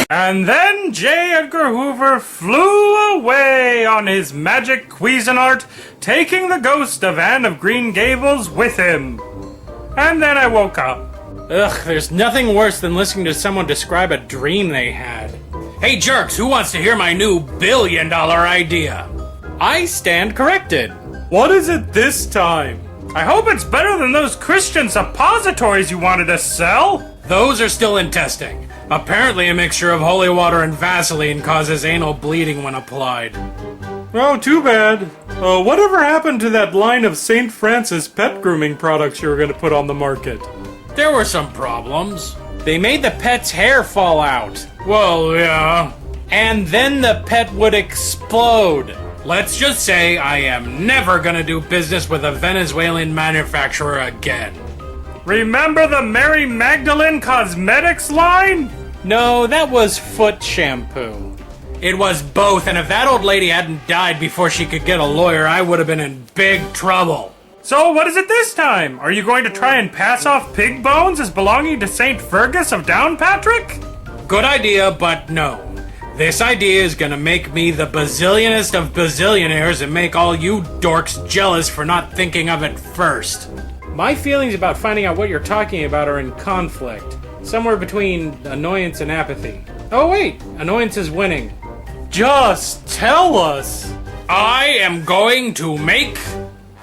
And then J. Edgar Hoover flew away on his magic Cuisinart, taking the ghost of Anne of Green Gables with him. And then I woke up. Ugh, there's nothing worse than listening to someone describe a dream they had. Hey jerks, who wants to hear my new billion-dollar idea? I stand corrected. What is it this time? I hope it's better than those Christian suppositories you wanted to sell. Those are still in testing. Apparently a mixture of holy water and Vaseline causes anal bleeding when applied. Oh, too bad. Whatever happened to that line of St. Francis pet grooming products you were going to put on the market? There were some problems. They made the pet's hair fall out. Well, yeah. And then the pet would explode. Let's just say I am never gonna do business with a Venezuelan manufacturer again. Remember the Mary Magdalene Cosmetics line? No, that was foot shampoo. It was both, and if that old lady hadn't died before she could get a lawyer, I would have been in big trouble. So what is it this time? Are you going to try and pass off pig bones as belonging to St. Fergus of Downpatrick? Good idea, but no. This idea is gonna make me the bazillionest of bazillionaires and make all you dorks jealous for not thinking of it first. My feelings about finding out what you're talking about are in conflict. Somewhere between annoyance and apathy. Oh wait, annoyance is winning. Just tell us. I am going to make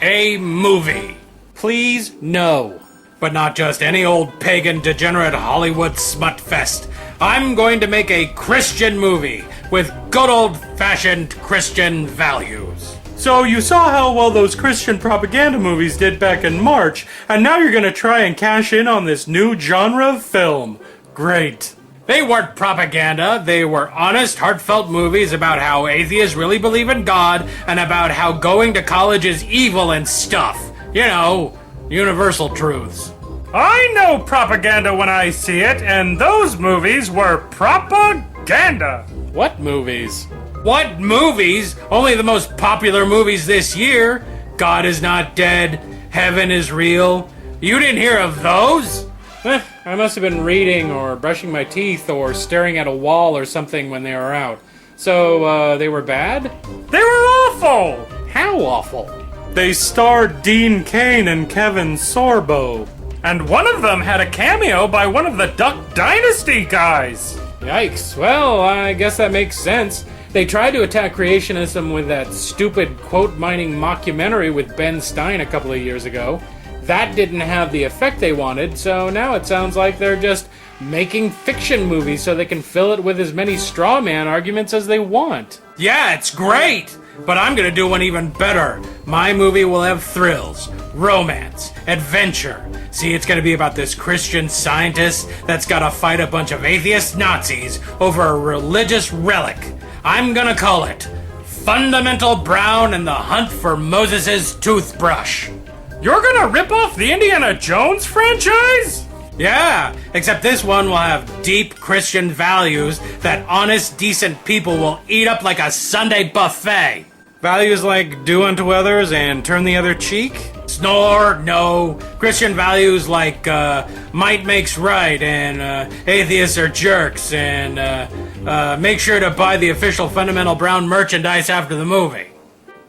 a movie. Please, no. But not just any old pagan degenerate Hollywood smut fest. I'm going to make a Christian movie with good old-fashioned Christian values. So you saw how well those Christian propaganda movies did back in March, and now you're gonna try and cash in on this new genre of film. Great. They weren't propaganda. They were honest, heartfelt movies about how atheists really believe in God and about how going to college is evil and stuff. You know, universal truths. I know propaganda when I see it, and those movies were propaganda. What movies? What movies? Only the most popular movies this year. God is Not Dead, Heaven is Real. You didn't hear of those? I must have been reading or brushing my teeth or staring at a wall or something when they were out. So, they were bad? They were awful! How awful? They starred Dean Kane and Kevin Sorbo. And one of them had a cameo by one of the Duck Dynasty guys. Yikes. Well, I guess that makes sense. They tried to attack creationism with that stupid quote-mining mockumentary with Ben Stein a couple of years ago. That didn't have the effect they wanted, so now it sounds like they're just making fiction movies so they can fill it with as many straw man arguments as they want. Yeah, it's great! But I'm gonna do one even better. My movie will have thrills, romance, adventure. See, it's gonna be about this Christian scientist that's gotta fight a bunch of atheist Nazis over a religious relic. I'm gonna call it Fundamental Brown and the Hunt for Moses' Toothbrush. You're gonna rip off the Indiana Jones franchise? Yeah, except this one will have deep Christian values that honest, decent people will eat up like a Sunday buffet. Values like do unto others and turn the other cheek? Snore, no. Christian values like might makes right and atheists are jerks and make sure to buy the official Fundamental Brown merchandise after the movie.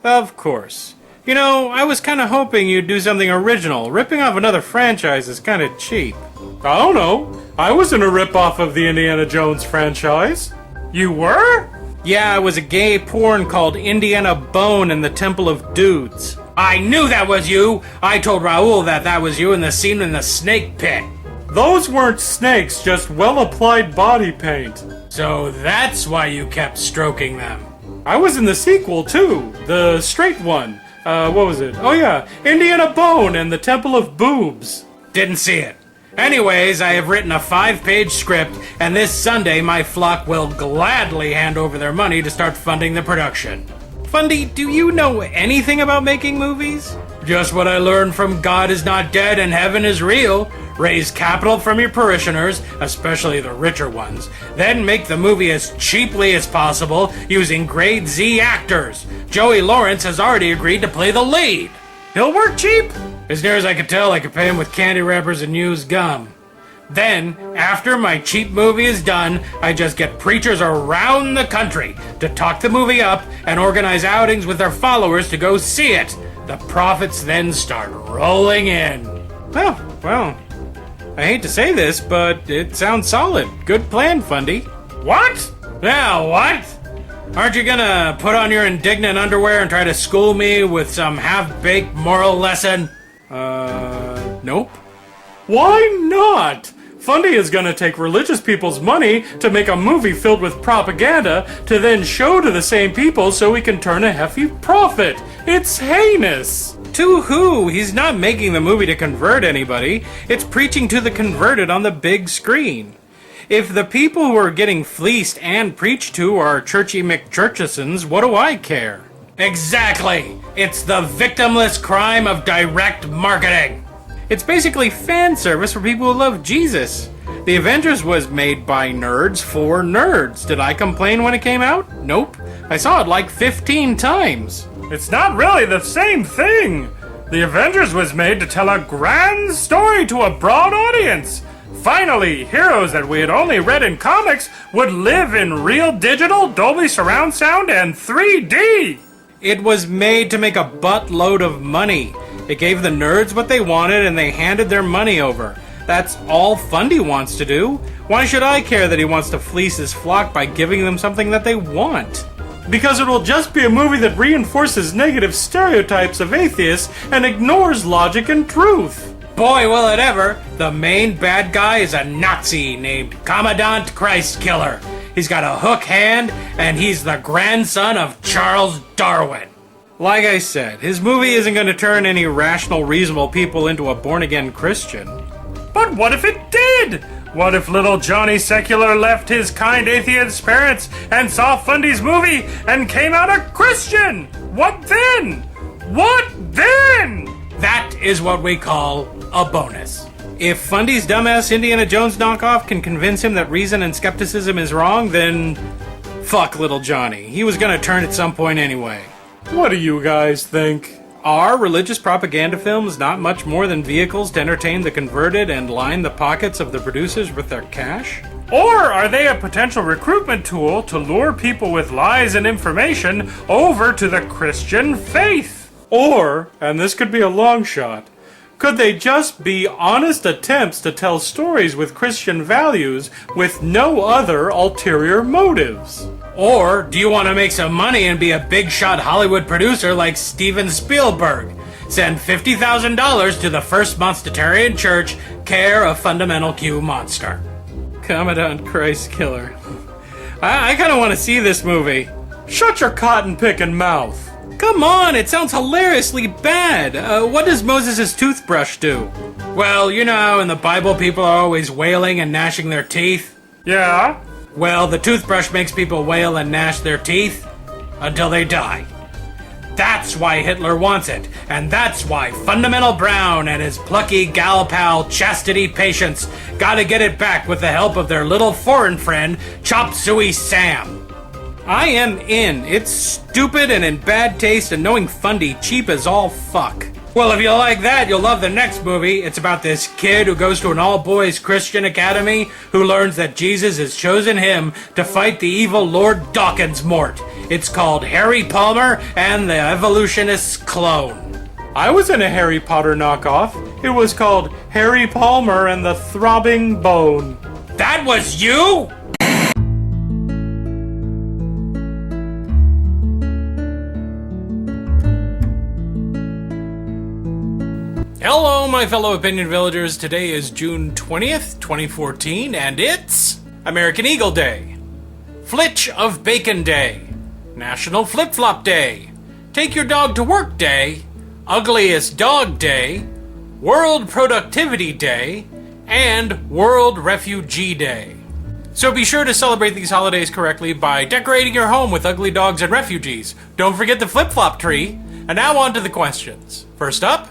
Of course. You know, I was kind of hoping you'd do something original. Ripping off another franchise is kind of cheap. I don't know. I wasn't a rip-off of the Indiana Jones franchise. You were? Yeah, it was a gay porn called Indiana Bone and the Temple of Dudes. I knew that was you! I told Raoul that was you in the scene in the snake pit. Those weren't snakes, just well-applied body paint. So that's why you kept stroking them. I was in the sequel, too. The straight one. What was it? Oh yeah, Indiana Bone and the Temple of Boobs. Didn't see it. Anyways, I have written a 5-page script, and this Sunday my flock will gladly hand over their money to start funding the production. Fundie, do you know anything about making movies? Just what I learned from God is Not Dead and Heaven is Real. Raise capital from your parishioners, especially the richer ones. Then make the movie as cheaply as possible using grade Z actors. Joey Lawrence has already agreed to play the lead. He'll work cheap? As near as I could tell, I could pay him with candy wrappers and used gum. Then, after my cheap movie is done, I just get preachers around the country to talk the movie up and organize outings with their followers to go see it. The profits then start rolling in. Well, I hate to say this, but it sounds solid. Good plan, Fundie. What? Yeah, what? Aren't you gonna put on your indignant underwear and try to school me with some half-baked moral lesson? Nope. Why not? Fundie is gonna take religious people's money to make a movie filled with propaganda to then show to the same people so we can turn a hefty profit. It's heinous. To who? He's not making the movie to convert anybody. It's preaching to the converted on the big screen. If the people who are getting fleeced and preached to are churchy McChurchisons, what do I care? Exactly! It's the victimless crime of direct marketing! It's basically fan service for people who love Jesus. The Avengers was made by nerds for nerds. Did I complain when it came out? Nope. I saw it like 15 times. It's not really the same thing. The Avengers was made to tell a grand story to a broad audience. Finally, heroes that we had only read in comics would live in real digital Dolby surround sound and 3D. It was made to make a buttload of money. It gave the nerds what they wanted and they handed their money over. That's all Fundie wants to do. Why should I care that he wants to fleece his flock by giving them something that they want? Because it will just be a movie that reinforces negative stereotypes of atheists and ignores logic and truth. Boy, will it ever! The main bad guy is a Nazi named Commandant Christkiller. He's got a hook hand, and he's the grandson of Charles Darwin. Like I said, his movie isn't going to turn any rational, reasonable people into a born-again Christian. But what if it did? What if little Johnny Secular left his kind atheist parents and saw Fundie's movie and came out a Christian? What then? What then? That is what we call a bonus. If Fundie's dumbass Indiana Jones knockoff can convince him that reason and skepticism is wrong, then fuck little Johnny. He was gonna turn at some point anyway. What do you guys think? Are religious propaganda films not much more than vehicles to entertain the converted and line the pockets of the producers with their cash? Or are they a potential recruitment tool to lure people with lies and information over to the Christian faith? Or, and this could be a long shot, could they just be honest attempts to tell stories with Christian values with no other ulterior motives? Or do you want to make some money and be a big shot Hollywood producer like Steven Spielberg? Send $50,000 to the First Monstitarian Church, care of Fundamental Q Monster. Commandant Christkiller. I kind of want to see this movie. Shut your cotton-picking mouth. Come on, it sounds hilariously bad. What does Moses' toothbrush do? Well, you know how in the Bible people are always wailing and gnashing their teeth? Yeah? Well, the toothbrush makes people wail and gnash their teeth until they die. That's why Hitler wants it, and that's why Fundamental Brown and his plucky gal pal Chastity Patience gotta get it back with the help of their little foreign friend, Chop Suey Sam. I am in. It's stupid and in bad taste and knowing Fundie cheap as all fuck. Well, if you like that, you'll love the next movie. It's about this kid who goes to an all-boys Christian academy who learns that Jesus has chosen him to fight the evil Lord Dawkins Mort. It's called Harry Palmer and the Evolutionist's Clone. I was in a Harry Potter knockoff. It was called Harry Palmer and the Throbbing Bone. That was you? Hello, my fellow Opinion Villagers. Today is June 20th, 2014, and it's American Eagle Day, Flitch of Bacon Day, National Flip Flop Day, Take Your Dog to Work Day, Ugliest Dog Day, World Productivity Day, and World Refugee Day. So be sure to celebrate these holidays correctly by decorating your home with ugly dogs and refugees. Don't forget the flip-flop tree. And now on to the questions. First up,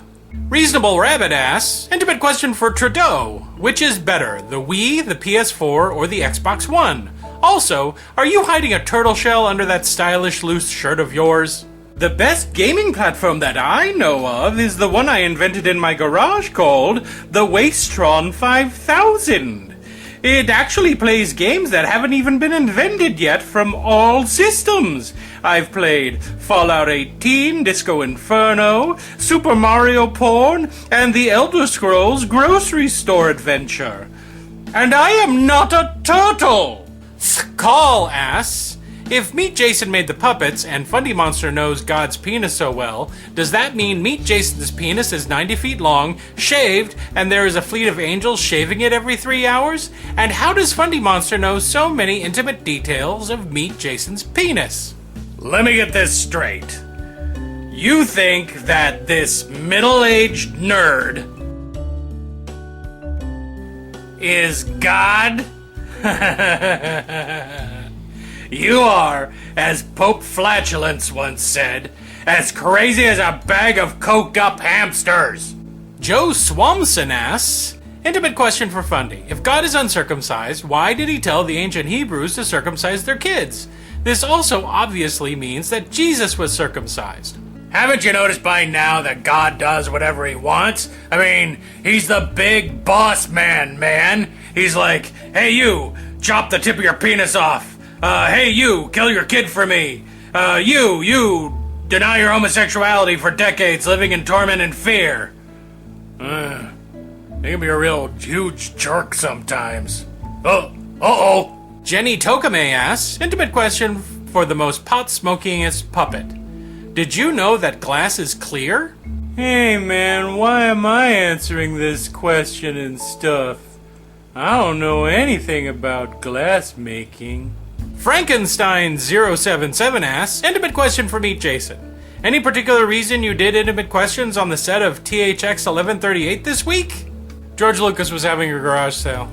Reasonable Rabbit asks, intimate question for Trudeau. Which is better, the Wii, the PS4, or the Xbox One? Also, are you hiding a turtle shell under that stylish loose shirt of yours? The best gaming platform that I know of is the one I invented in my garage called the Wastrон 5000. It actually plays games that haven't even been invented yet from all systems. I've played Fallout 18, Disco Inferno, Super Mario Porn, and the Elder Scrolls Grocery Store Adventure. And I am not a turtle! Call asks, if Meet Jason made the puppets and Fundie Monster knows God's penis so well, does that mean Meet Jason's penis is 90 feet long, shaved, and there is a fleet of angels shaving it every 3 hours? And how does Fundie Monster know so many intimate details of Meet Jason's penis? Let me get this straight. You think that this middle-aged nerd is God? You are, as Pope Flatulence once said, as crazy as a bag of coke-up hamsters. Joe Swamson asks, intimate question for Fundie. If God is uncircumcised, why did he tell the ancient Hebrews to circumcise their kids? This also obviously means that Jesus was circumcised. Haven't you noticed by now that God does whatever he wants? I mean, he's the big boss man. He's like, hey you, chop the tip of your penis off. Hey you, kill your kid for me. You, deny your homosexuality for decades living in torment and fear. He can be a real huge jerk sometimes. Uh-oh. Jenny Tokame asks, intimate question for the most pot-smokingest puppet. Did you know that glass is clear? Hey man, why am I answering this question and stuff? I don't know anything about glass making. Frankenstein077 asks, intimate question for Meet Jason. Any particular reason you did intimate questions on the set of THX 1138 this week? George Lucas was having a garage sale.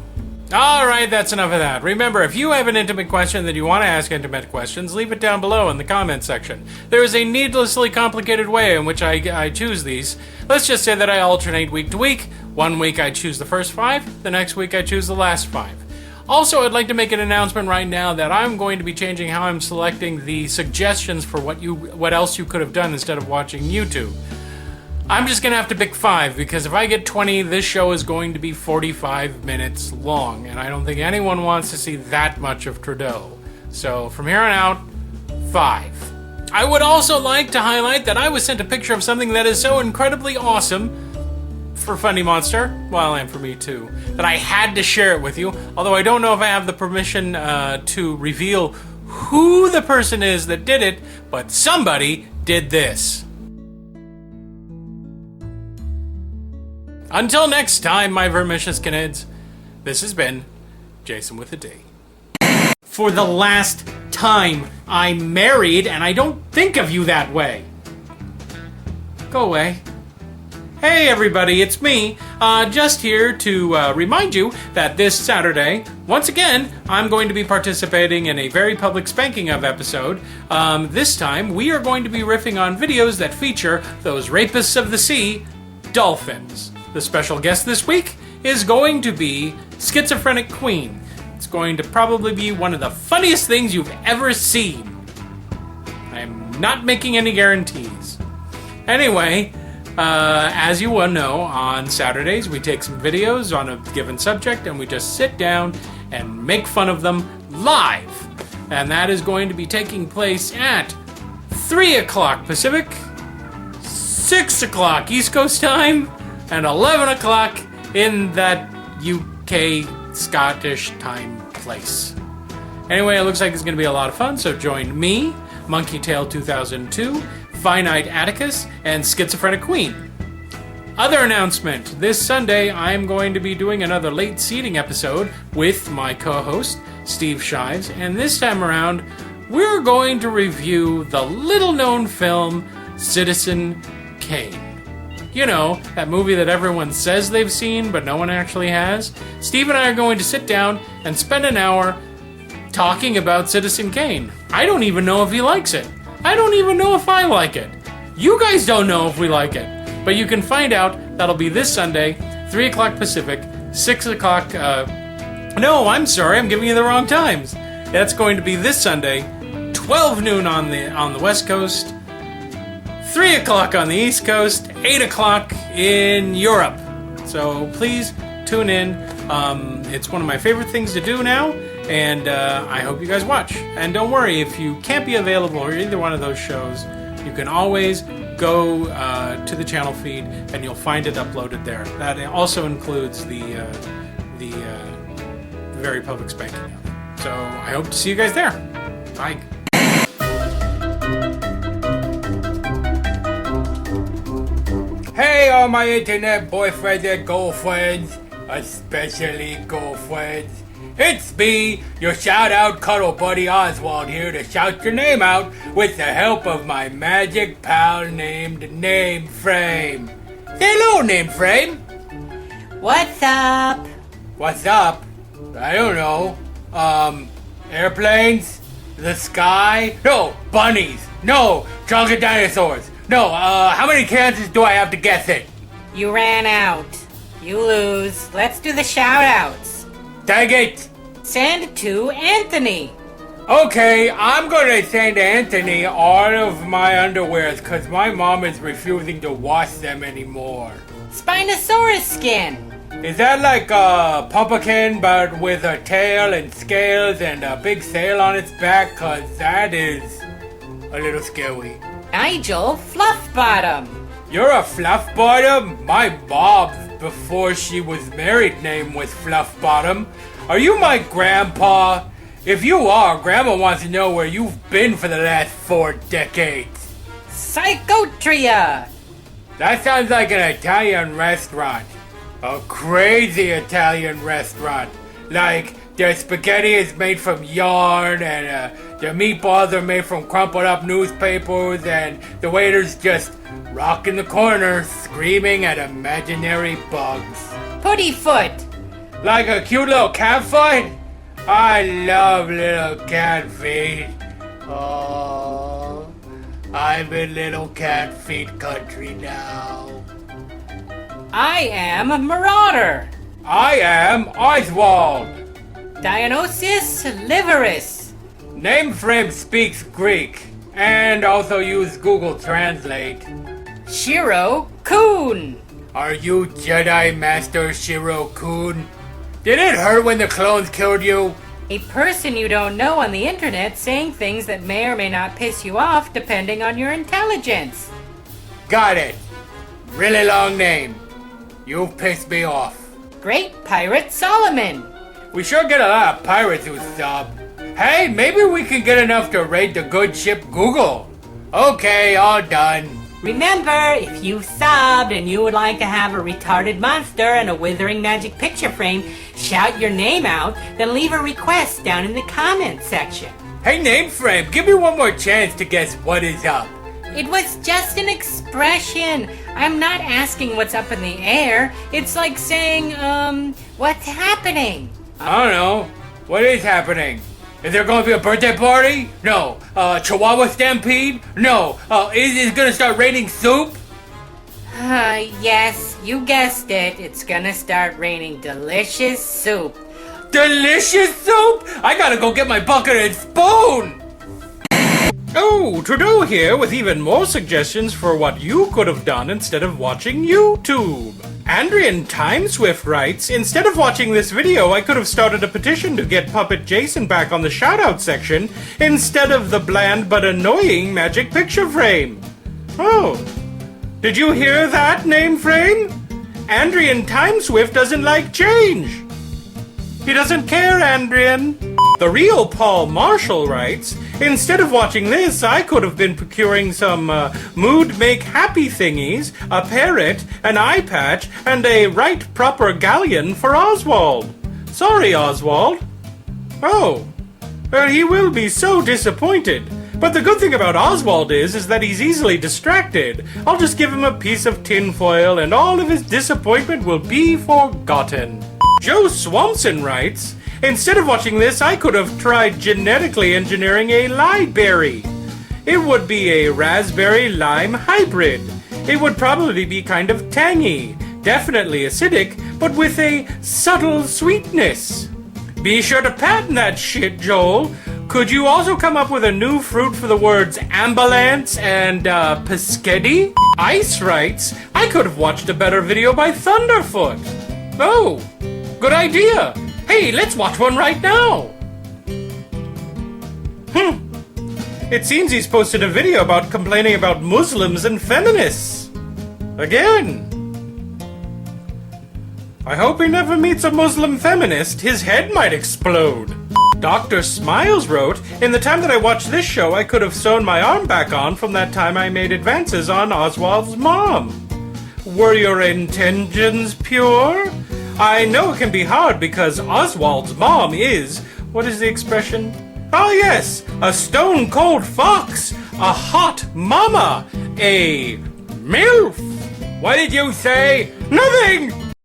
Alright, that's enough of that. Remember, if you have an intimate question that you want to ask intimate questions, leave it down below in the comment section. There is a needlessly complicated way in which I choose these. Let's just say that I alternate week to week. One week I choose the first 5, the next week I choose the last 5. Also, I'd like to make an announcement right now that I'm going to be changing how I'm selecting the suggestions for what else you could have done instead of watching YouTube. I'm just going to have to pick 5, because if I get 20, this show is going to be 45 minutes long, and I don't think anyone wants to see that much of Trudeau. So, from here on out, 5. I would also like to highlight that I was sent a picture of something that is so incredibly awesome for Fundie Monster, well, and for me too, that I had to share it with you, although I don't know if I have the permission to reveal who the person is that did it, but somebody did this. Until next time, my vermicious canids, this has been Jason with a D. For the last time, I'm married and I don't think of you that way. Go away. Hey everybody, it's me, just here to remind you that this Saturday, once again, I'm going to be participating in a very public spanking of episode. This time, we are going to be riffing on videos that feature those rapists of the sea, dolphins. The special guest this week is going to be SchizophrenicQueen. It's going to probably be one of the funniest things you've ever seen. I'm not making any guarantees. Anyway, as you well know, on Saturdays we take some videos on a given subject and we just sit down and make fun of them live. And that is going to be taking place at 3 o'clock Pacific, 6 o'clock East Coast time, and 11 o'clock in that UK Scottish time place. Anyway, it looks like it's going to be a lot of fun, so join me, MonkeyTale2002, Finite Atticus, and SchizophrenicQueen. Other announcement, this Sunday I'm going to be doing another late seating episode with my co-host, Steve Shives, and this time around, we're going to review the little-known film, Citizen Kane. You know, that movie that everyone says they've seen, but no one actually has. Steve and I are going to sit down and spend an hour talking about Citizen Kane. I don't even know if he likes it. I don't even know if I like it. You guys don't know if we like it. But you can find out. That'll be this Sunday, 3 o'clock Pacific, 6 o'clock... No, I'm sorry, I'm giving you the wrong times. That's going to be this Sunday, 12 noon on the West Coast, 3 o'clock on the East Coast, 8 o'clock in Europe. So please tune in. It's one of my favorite things to do now, and I hope you guys watch. And don't worry, if you can't be available for either one of those shows, you can always go to the channel feed and you'll find it uploaded there. That also includes the very public spanking. So I hope to see you guys there. Bye. Hey, all my internet boyfriends and girlfriends, especially girlfriends. It's me, your shout-out cuddle buddy Oswald here to shout your name out with the help of my magic pal named Name Frame. Say hello, Name Frame. What's up? What's up? I don't know. Airplanes? The sky? No, bunnies. No, chocolate dinosaurs. No, how many chances do I have to guess it? You ran out. You lose. Let's do the shout-outs. Dang it! Send it to Anthony. Okay, I'm gonna send Anthony all of my underwears because my mom is refusing to wash them anymore. Spinosaurus skin. Is that like a pumpkin but with a tail and scales and a big sail on its back? Cause that is a little scary. Nigel Fluffbottom. You're a fluff bottom? My mom, before she was married, name was Fluff Bottom. Are you my grandpa? If you are, Grandma wants to know where you've been for the last 4 decades. Psychotria. That sounds like an Italian restaurant. A crazy Italian restaurant. Like, their spaghetti is made from yarn and their meatballs are made from crumpled up newspapers and the waiters just rock in the corner screaming at imaginary bugs. Puttyfoot. Like a cute little cat fight? I love little cat feet. Oh, I'm in little cat feet country now. I am a Marauder. I am Oswald. Dionysius Liverus. Nameframe speaks Greek and also use Google Translate. Shiro Coon. Are you Jedi Master Shiro Kun? Did it hurt when the clones killed you? A person you don't know on the internet saying things that may or may not piss you off depending on your intelligence. Got it. Really long name. You've pissed me off. Great Pirate Solomon. We sure get a lot of pirates who sub. Hey, maybe we can get enough to raid the good ship Google. Okay, all done. Remember, if you subbed and you would like to have a retarded monster and a withering magic picture frame shout your name out, then leave a request down in the comments section. Hey, Nameframe, give me one more chance to guess what is up. It was just an expression. I'm not asking what's up in the air. It's like saying, what's happening? I don't know. What is happening? Is there going to be a birthday party? No. Chihuahua stampede? No. Is it going to start raining soup? Yes, you guessed it. It's gonna start raining delicious soup. Delicious soup? I gotta go get my bucket and spoon! Oh, Trudeau here with even more suggestions for what you could have done instead of watching YouTube. Andrian Timeswift writes, instead of watching this video, I could have started a petition to get Puppet Jason back on the shoutout section instead of the bland but annoying magic picture frame. Oh, did you hear that, name frame? Andrian Timeswift doesn't like change. He doesn't care, Andrian. The real Paul Marshall writes, instead of watching this, I could have been procuring some mood make happy thingies, a parrot, an eye patch, and a right proper galleon for Oswald. Sorry, Oswald. Oh, well, he will be so disappointed. But the good thing about Oswald is that he's easily distracted. I'll just give him a piece of tinfoil and all of his disappointment will be forgotten. Joe Swanson writes, instead of watching this, I could have tried genetically engineering a lieberry. It would be a raspberry-lime hybrid. It would probably be kind of tangy, definitely acidic, but with a subtle sweetness. Be sure to patent that shit, Joel. Could you also come up with a new fruit for the words ambulance and pescetti? Ice writes, I could have watched a better video by Thunderfoot. Oh, good idea. Hey, let's watch one right now. It seems he's posted a video about complaining about Muslims and feminists. Again. I hope he never meets a Muslim feminist. His head might explode. Dr. Smiles wrote, in the time that I watched this show, I could have sewn my arm back on from that time I made advances on Oswald's mom. Were your intentions pure? I know it can be hard because Oswald's mom is, what is the expression? Oh yes, a stone-cold fox, a hot mama, a MILF. What did you say? Nothing!